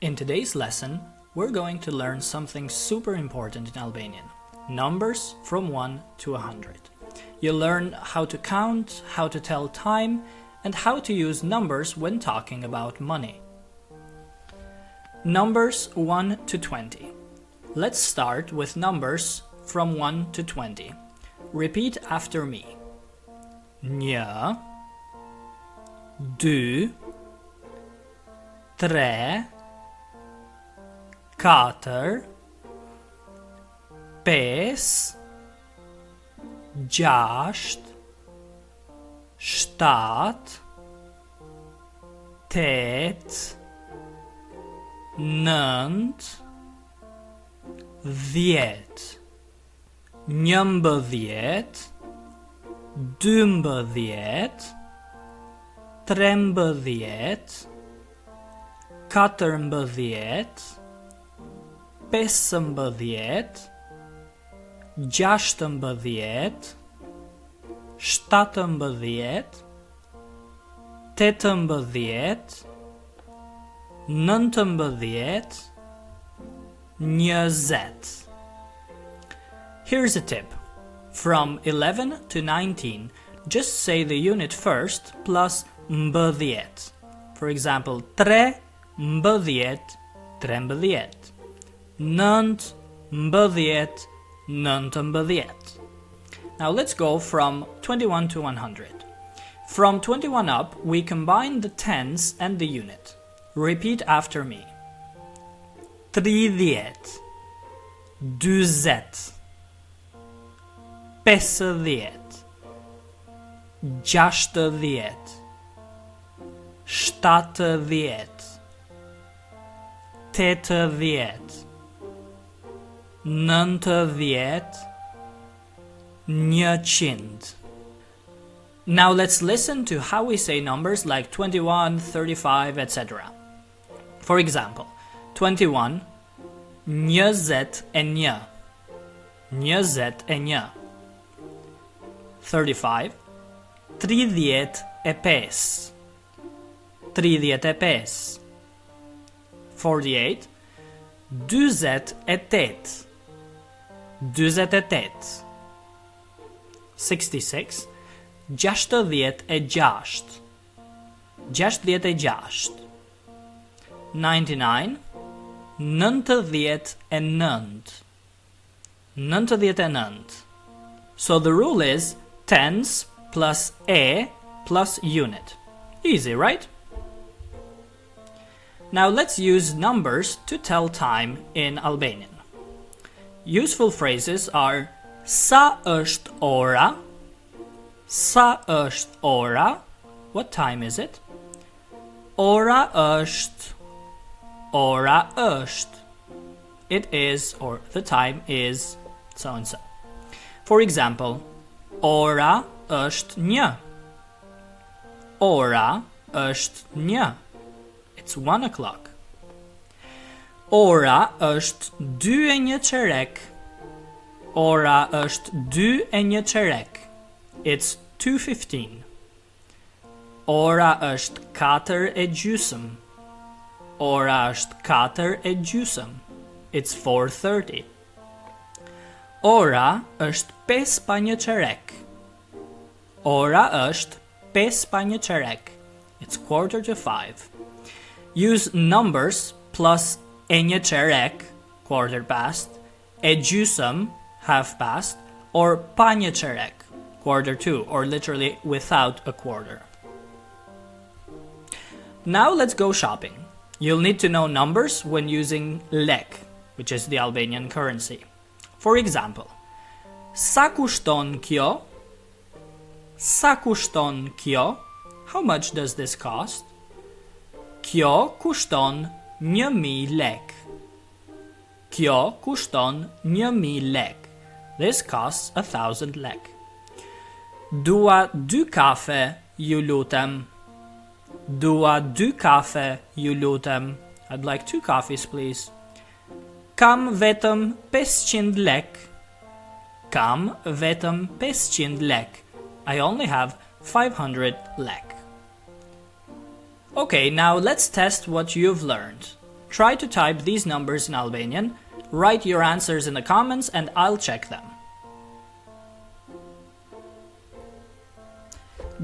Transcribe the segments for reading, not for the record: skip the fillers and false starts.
In today's lesson, we're going to learn something super important in Albanian. Numbers from 1 to 100. You'll learn how to count, how to tell time, and how to use numbers when talking about money. Numbers 1 to 20. Let's start with numbers from 1 to 20. Repeat after me. Një, dy, tre, katër, pes, gjasht, shtat, tet, nënt, dhjet, njëmbëdhjet, dymbëdhjet, trembëdhjet, katërmbëdhjet, pesëmbëdhjet, gjashtëmbëdhjet, shtatëmbëdhjet, tetëmbëdhjet, nëntëmbëdhjet, njëzet. Here's a tip. From 11 to 19, just say the unit first plus mbëdhjet. For example, tre mbëdhjet, trembëdhjet. Nënt mbëdhjet, nëntëmbëdhjet. Now let's go from 21 to 100. From 21 up, we combine the tens and the unit. Repeat after me. 30, 40, 50, 60, 70, 80, 90, 100. Now let's listen to how we say numbers like 21, 35, etc. For example, 21, njëzet e një, njëzet e një. 35, 35, 35. 48, 48, 48. 66, 66, 66. 99, 99, 99. So the rule is tens plus e plus unit. Easy, right? Now let's use numbers to tell time in Albanian. Useful phrases are sa është ora, sa është ora, what time is it? Ora është, ora është, it is or the time is so and so. For example, ora është një, ora është një, it's 1 o'clock. Ora është 2:01, ora është 2:01, it's 2:15. Ora është 4:30, ora është 4:30, it's 4:30. Ora është 5:15, ora është 5:15, it's 4:45. Use numbers plus e një qerek, quarter past, e gjysëm, half past, or pa një qerek, quarter to, or literally without a quarter. Now let's go shopping. You'll need to know numbers when using lek, which is the Albanian currency. For example, sa kushton kjo? Sa kushton kjo? How much does this cost? Kjo kushton 1.000 lek. Kjo kushton 1.000 lek. This costs 1,000 lek. Dua 2 kafe, ju lutem. Dua 2 kafe, ju lutem. I'd like 2 coffees, please. Kam vetëm 500 lek. Kam vetëm 500 lek. I only have 500 lek. Okay, now let's test what you've learned. Try to type these numbers in Albanian, write your answers in the comments and I'll check them.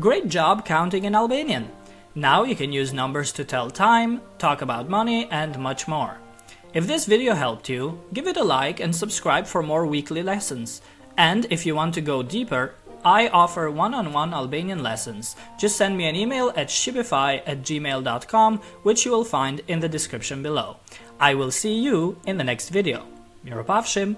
Great job counting in Albanian! Now you can use numbers to tell time, talk about money, and much more. If this video helped you, give it a like and subscribe for more weekly lessons. And if you want to go deeper, I offer one-on-one Albanian lessons. Just send me an email at shqipify@gmail.com, which you will find in the description below. I will see you in the next video. Miropafshim!